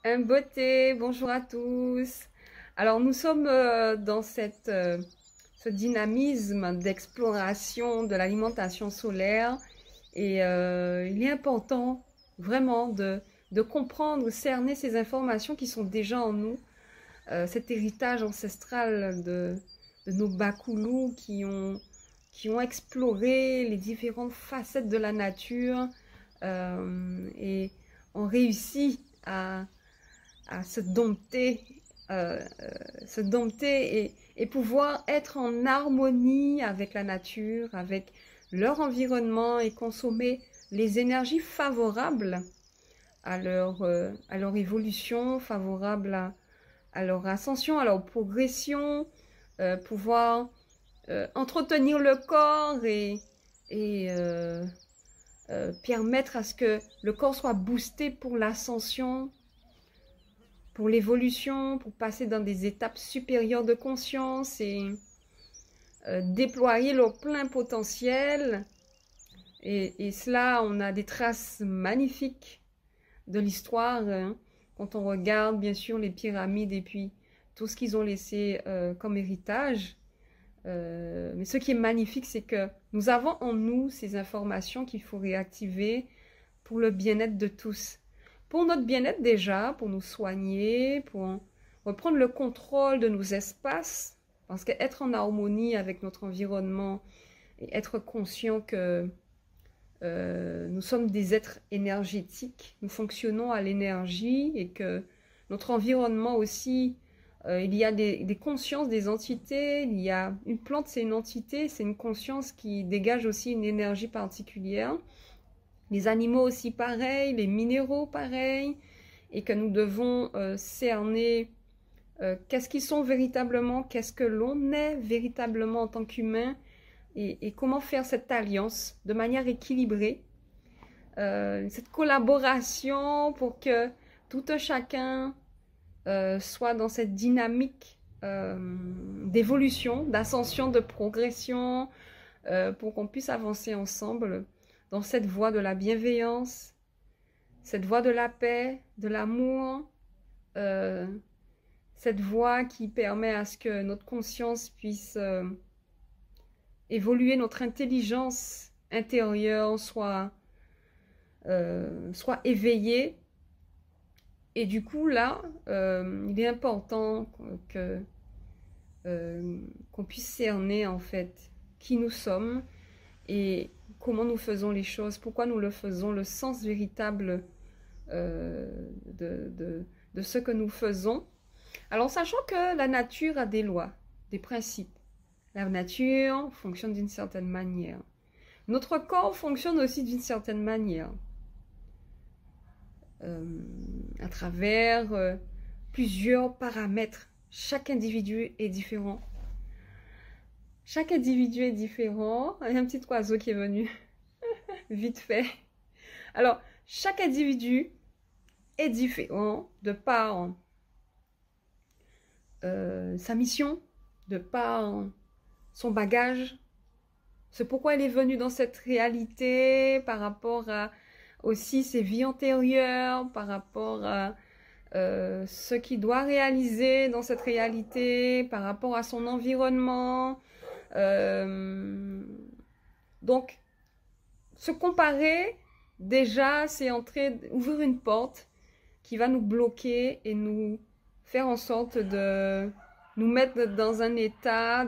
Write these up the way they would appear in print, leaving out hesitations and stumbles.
Un beauté, bonjour à tous. Alors nous sommes dans ce dynamisme d'exploration de l'alimentation solaire et il est important vraiment de comprendre, cerner ces informations qui sont déjà en nous, cet héritage ancestral de nos Bakoulous qui ont exploré les différentes facettes de la nature et ont réussi à se dompter et pouvoir être en harmonie avec la nature, avec leur environnement et consommer les énergies favorables à leur évolution, favorables à leur ascension, à leur progression, pouvoir entretenir le corps et permettre à ce que le corps soit boosté pour l'ascension, pour l'évolution, pour passer dans des étapes supérieures de conscience et déployer leur plein potentiel. Et cela, on a des traces magnifiques de l'histoire quand on regarde bien sûr les pyramides et puis tout ce qu'ils ont laissé comme héritage. Mais ce qui est magnifique, c'est que nous avons en nous ces informations qu'il faut réactiver pour le bien-être de tous. Pour notre bien-être déjà, pour nous soigner, pour reprendre le contrôle de nos espaces, parce qu'être en harmonie avec notre environnement et être conscient que nous sommes des êtres énergétiques, nous fonctionnons à l'énergie et que notre environnement aussi, il y a des consciences, des entités, il y a une plante, c'est une entité, c'est une conscience qui dégage aussi une énergie particulière. Les animaux aussi pareil, les minéraux pareil, et que nous devons cerner qu'est-ce qu'ils sont véritablement, qu'est-ce que l'on est véritablement en tant qu'humain, et comment faire cette alliance de manière équilibrée, cette collaboration pour que tout un chacun soit dans cette dynamique d'évolution, d'ascension, de progression, pour qu'on puisse avancer ensemble dans cette voie de la bienveillance, cette voie de la paix, de l'amour, euh, cette voie qui permet à ce que notre conscience puisse évoluer, notre intelligence intérieure soit éveillée. Et du coup, là, il est important qu'on puisse cerner en fait qui nous sommes et comment nous faisons les choses, pourquoi nous le faisons, le sens véritable euh, de ce que nous faisons. Alors, sachant que la nature a des lois, des principes. La nature fonctionne d'une certaine manière. Notre corps fonctionne aussi d'une certaine manière. À travers plusieurs paramètres. Chaque individu est différent. Chaque individu est différent. Il y a un petit oiseau qui est venu, vite fait. Alors, chaque individu est différent de par sa mission, de par son bagage, c'est pourquoi il est venu dans cette réalité, par rapport à aussi ses vies antérieures, par rapport à ce qu'il doit réaliser dans cette réalité, par rapport à son environnement. Donc, se comparer, déjà, c'est ouvrir une porte qui va nous bloquer et nous faire en sorte de nous mettre dans un état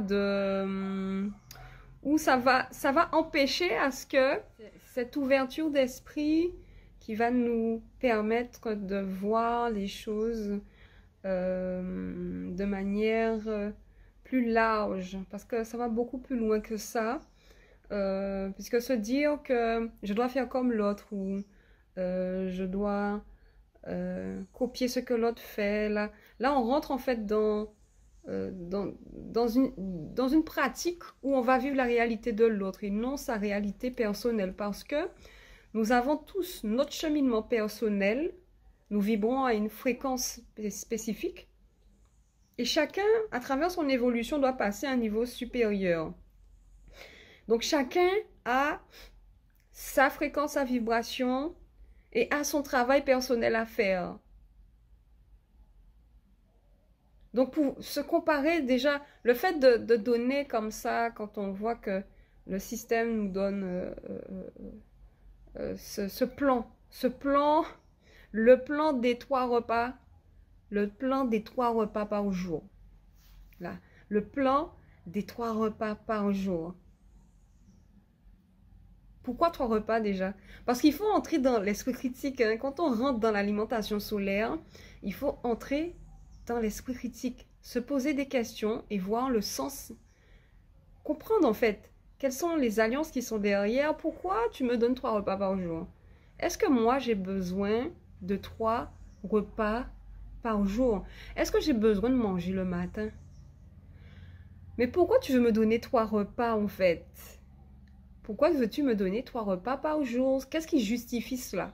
où ça va empêcher à ce que cette ouverture d'esprit qui va nous permettre de voir les choses de manière plus large, parce que ça va beaucoup plus loin que ça, puisque se dire que je dois faire comme l'autre ou je dois copier ce que l'autre fait, là on rentre en fait dans une pratique où on va vivre la réalité de l'autre et non sa réalité personnelle, parce que nous avons tous notre cheminement personnel, nous vibrons à une fréquence spécifique et chacun, à travers son évolution, doit passer à un niveau supérieur. Donc chacun a sa fréquence, sa vibration et a son travail personnel à faire. Donc, pour se comparer, déjà, le fait de donner comme ça, quand on voit que le système nous donne ce plan, le plan des 3 repas, le plan des 3 repas par jour. Là, le plan des 3 repas par jour. Pourquoi 3 repas déjà? Parce qu'il faut entrer dans l'esprit critique. Hein. Quand on rentre dans l'alimentation solaire, il faut entrer dans l'esprit critique, se poser des questions et voir le sens. Comprendre en fait, quelles sont les alliances qui sont derrière. Pourquoi tu me donnes 3 repas par jour? Est-ce que moi j'ai besoin de 3 repas par jour? Est-ce que j'ai besoin de manger le matin? Mais pourquoi tu veux me donner 3 repas en fait? Pourquoi veux-tu me donner 3 repas par jour? Qu'est-ce qui justifie cela?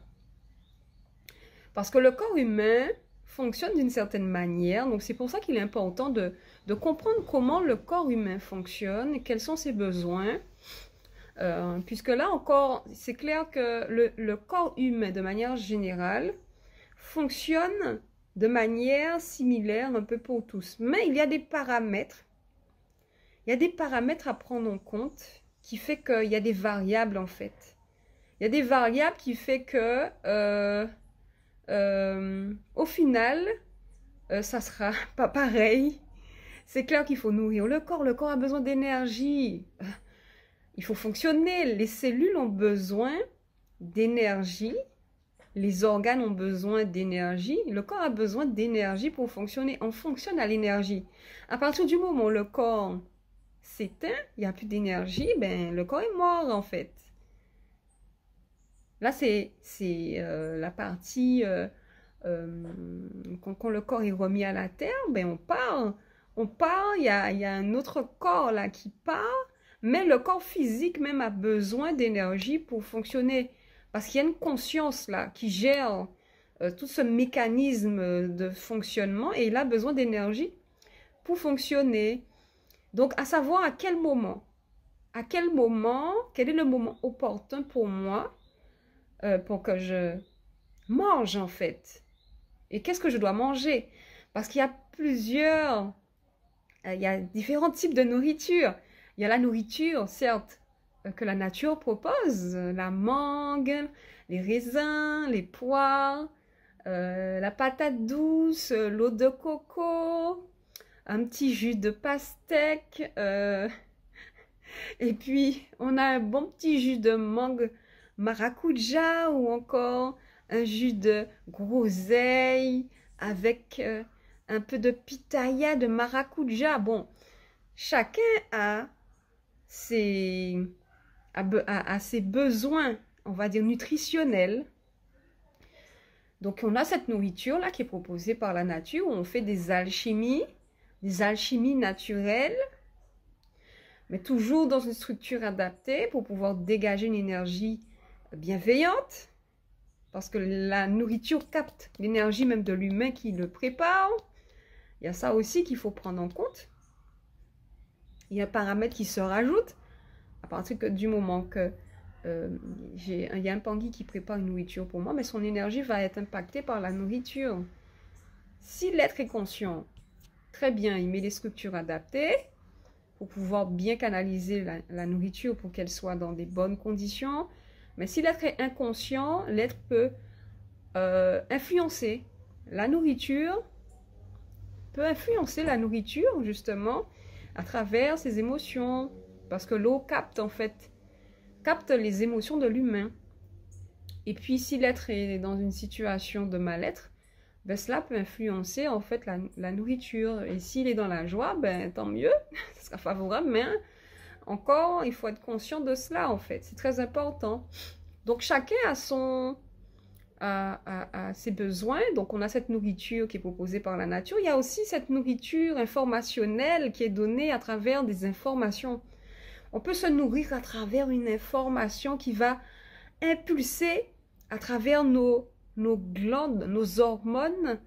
Parce que le corps humain fonctionne d'une certaine manière. Donc, c'est pour ça qu'il est important de comprendre comment le corps humain fonctionne, quels sont ses besoins. Puisque là encore, c'est clair que le corps humain, de manière générale, fonctionne de manière similaire un peu pour tous. Mais il y a des paramètres. Il y a des paramètres à prendre en compte qui fait qu'il y a des variables en fait. Il y a des variables qui fait que au final, ça sera pas pareil. C'est clair qu'il faut nourrir le corps. Le corps a besoin d'énergie. Il faut fonctionner. Les cellules ont besoin d'énergie. Les organes ont besoin d'énergie. Le corps a besoin d'énergie pour fonctionner. On fonctionne à l'énergie. À partir du moment où le corps s'éteint, il n'y a plus d'énergie, ben, le corps est mort en fait. Là, c'est la partie, quand le corps est remis à la terre, ben, on part, il y a un autre corps là qui part, mais le corps physique même a besoin d'énergie pour fonctionner, parce qu'il y a une conscience là qui gère tout ce mécanisme de fonctionnement et il a besoin d'énergie pour fonctionner. Donc, à savoir à quel moment, quel est le moment opportun pour moi pour que je mange en fait. Et qu'est-ce que je dois manger? Parce qu'il y a il y a différents types de nourriture. Il y a la nourriture, certes, que la nature propose, la mangue, les raisins, les poires, la patate douce, l'eau de coco, un petit jus de pastèque, et puis on a un bon petit jus de mangue maracuja ou encore un jus de groseille avec un peu de pitaya de maracuja. Bon, chacun a ses besoins, on va dire, nutritionnels. Donc on a cette nourriture-là qui est proposée par la nature où on fait des alchimies naturelles, mais toujours dans une structure adaptée pour pouvoir dégager une énergie bienveillante, parce que la nourriture capte l'énergie même de l'humain qui le prépare. Il y a ça aussi qu'il faut prendre en compte. Il y a un paramètre qui se rajoute à partir du moment que il y a un Pangui qui prépare une nourriture pour moi, mais son énergie va être impactée par la nourriture. Si l'être est conscient, très bien, il met des structures adaptées pour pouvoir bien canaliser la nourriture pour qu'elle soit dans des bonnes conditions. Mais si l'être est inconscient, l'être peut influencer la nourriture, justement à travers ses émotions, parce que l'eau capte les émotions de l'humain. Et puis si l'être est dans une situation de mal-être, ben, cela peut influencer en fait la nourriture. Et s'il est dans la joie, ben, tant mieux, ce sera favorable, mais encore, il faut être conscient de cela en fait, c'est très important. Donc chacun a ses besoins, donc on a cette nourriture qui est proposée par la nature. Il y a aussi cette nourriture informationnelle qui est donnée à travers des informations. On peut se nourrir à travers une information qui va impulser à travers nos glandes, nos hormones,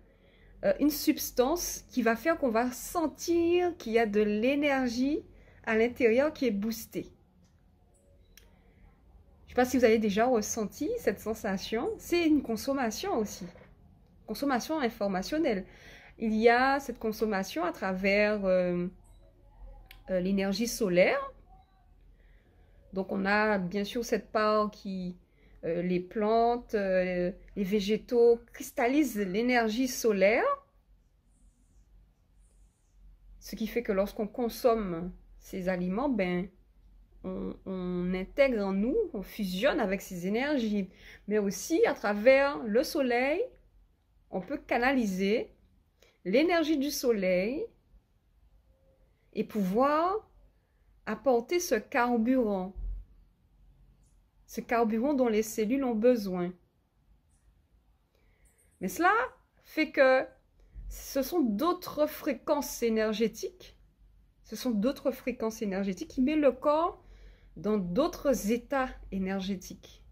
une substance qui va faire qu'on va sentir qu'il y a de l'énergie à l'intérieur qui est boostée. Je ne sais pas si vous avez déjà ressenti cette sensation. C'est une consommation aussi. Consommation informationnelle. il y a cette consommation à travers l'énergie solaire. Donc, on a bien sûr cette part qui, les plantes, les végétaux cristallisent l'énergie solaire. Ce qui fait que lorsqu'on consomme ces aliments, ben, on intègre en nous, on fusionne avec ces énergies. Mais aussi, à travers le soleil, on peut canaliser l'énergie du soleil et pouvoir apporter ce carburant dont les cellules ont besoin. Mais cela fait que ce sont d'autres fréquences énergétiques, qui mettent le corps dans d'autres états énergétiques.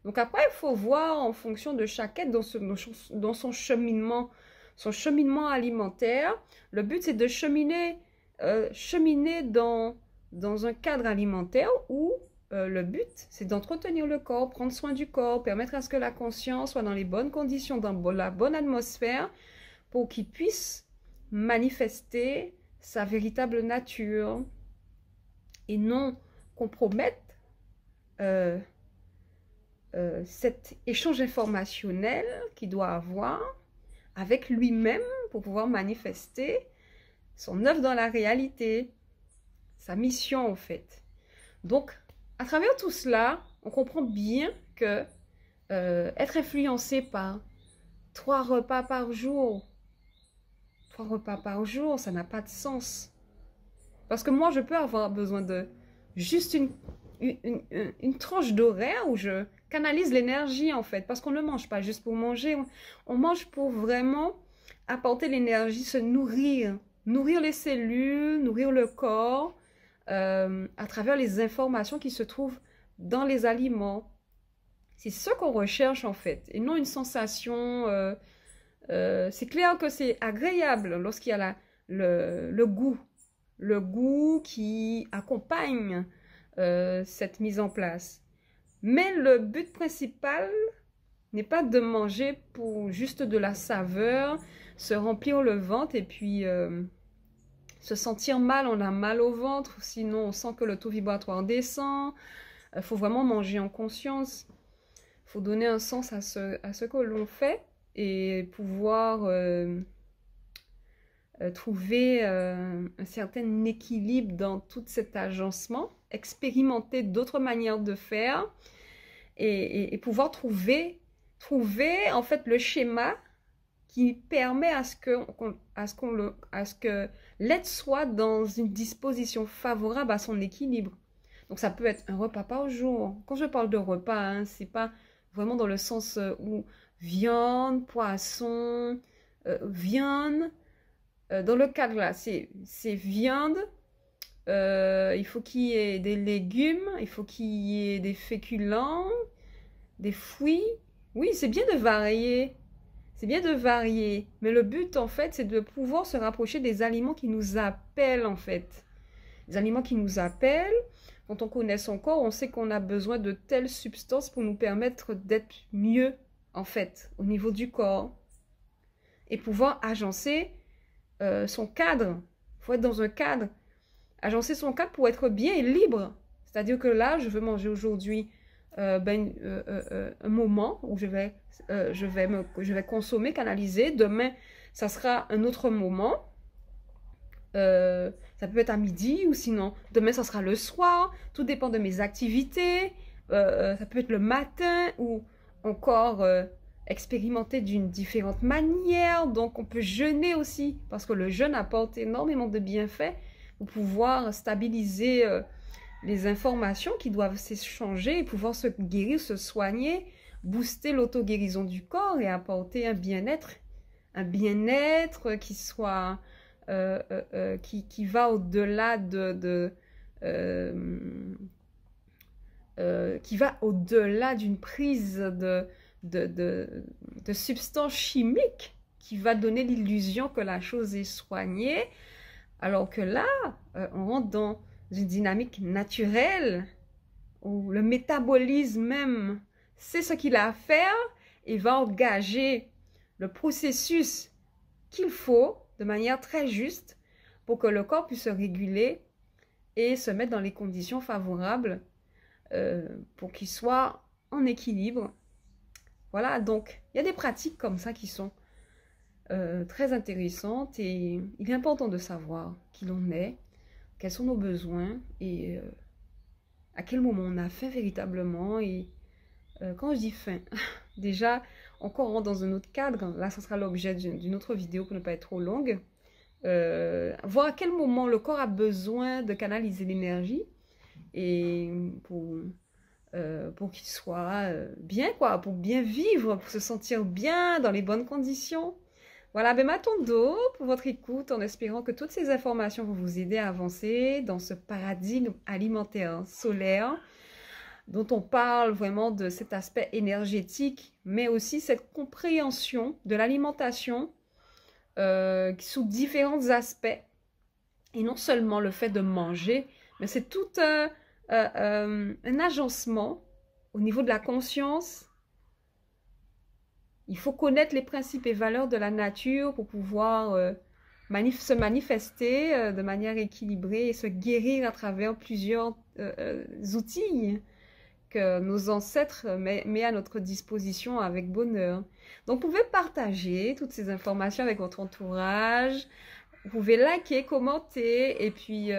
Donc après, il faut voir en fonction de chaque être dans son cheminement alimentaire. Le but, c'est de cheminer dans un cadre alimentaire où le but, c'est d'entretenir le corps, prendre soin du corps, permettre à ce que la conscience soit dans les bonnes conditions, dans la bonne atmosphère, pour qu'il puisse manifester sa véritable nature et non compromettre cet échange informationnel qu'il doit avoir avec lui-même pour pouvoir manifester son œuvre dans la réalité, sa mission en fait. Donc, à travers tout cela, on comprend bien que être influencé par 3 repas par jour, ça n'a pas de sens. Parce que moi, je peux avoir besoin de juste une tranche d'horaire où je canalise l'énergie en fait. Parce qu'on ne mange pas juste pour manger, on mange pour vraiment apporter l'énergie, se nourrir. Nourrir les cellules, nourrir le corps, à travers les informations qui se trouvent dans les aliments. C'est ce qu'on recherche en fait, et non une sensation. C'est clair que c'est agréable lorsqu'il y a le goût qui accompagne cette mise en place. Mais le but principal n'est pas de manger pour juste de la saveur, se remplir le ventre et puis se sentir mal, on a mal au ventre, sinon on sent que le taux vibratoire descend. Il faut vraiment manger en conscience. Il faut donner un sens à ce que l'on fait et pouvoir trouver un certain équilibre dans tout cet agencement, expérimenter d'autres manières de faire et pouvoir trouver en fait le schéma qui permet à ce que l'être soit dans une disposition favorable à son équilibre. Donc ça peut être un repas par jour. Quand je parle de repas, hein, c'est pas vraiment dans le sens où viande, poisson, viande. Dans le cadre là, c'est viande. Il faut qu'il y ait des légumes, il faut qu'il y ait des féculents, des fruits. Oui, c'est bien de varier. C'est bien de varier, mais le but, en fait, c'est de pouvoir se rapprocher des aliments qui nous appellent, en fait. Des aliments qui nous appellent. Quand on connaît son corps, on sait qu'on a besoin de telles substances pour nous permettre d'être mieux, en fait, au niveau du corps. Et pouvoir agencer son cadre. Il faut être dans un cadre. Agencer son cadre pour être bien et libre. C'est-à-dire que là, je veux manger aujourd'hui un moment où je vais consommer, canaliser. Demain, ça sera un autre moment. Ça peut être à midi ou sinon, demain, ça sera le soir. Tout dépend de mes activités. Ça peut être le matin ou encore expérimenter d'une différente manière. Donc, on peut jeûner aussi parce que le jeûne apporte énormément de bienfaits pour pouvoir stabiliser les informations qui doivent s'échanger et pouvoir se guérir, se soigner, booster l'auto-guérison du corps et apporter un bien-être qui soit qui va au-delà qui va au-delà d'une prise de substances chimiques qui va donner l'illusion que la chose est soignée, alors que là, on rentre dans une dynamique naturelle où le métabolisme même sait ce qu'il a à faire et va engager le processus qu'il faut de manière très juste pour que le corps puisse se réguler et se mettre dans les conditions favorables pour qu'il soit en équilibre. Voilà, donc il y a des pratiques comme ça qui sont très intéressantes et il est important de savoir qui l'on est, quels sont nos besoins et à quel moment on a faim véritablement. Et quand je dis faim, déjà, encore on rentre dans un autre cadre, là ce sera l'objet d'une autre vidéo pour ne pas être trop longue. Voir à quel moment le corps a besoin de canaliser l'énergie et pour qu'il soit bien, quoi, pour bien vivre, pour se sentir bien dans les bonnes conditions. Voilà, ben Matondo pour votre écoute, en espérant que toutes ces informations vont vous aider à avancer dans ce paradigme alimentaire solaire dont on parle vraiment de cet aspect énergétique, mais aussi cette compréhension de l'alimentation sous différents aspects. Et non seulement le fait de manger, mais c'est tout un agencement au niveau de la conscience. Il faut connaître les principes et valeurs de la nature pour pouvoir se manifester de manière équilibrée et se guérir à travers plusieurs outils que nos ancêtres mettent à notre disposition avec bonheur. Donc, vous pouvez partager toutes ces informations avec votre entourage. Vous pouvez liker, commenter et puis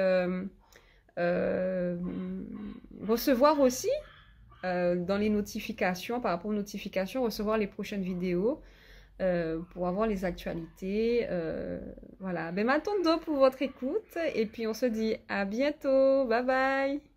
recevoir aussi dans les notifications, par rapport aux notifications, recevoir les prochaines vidéos pour avoir les actualités. Voilà, ben m'attendons pour votre écoute et puis on se dit à bientôt. Bye bye.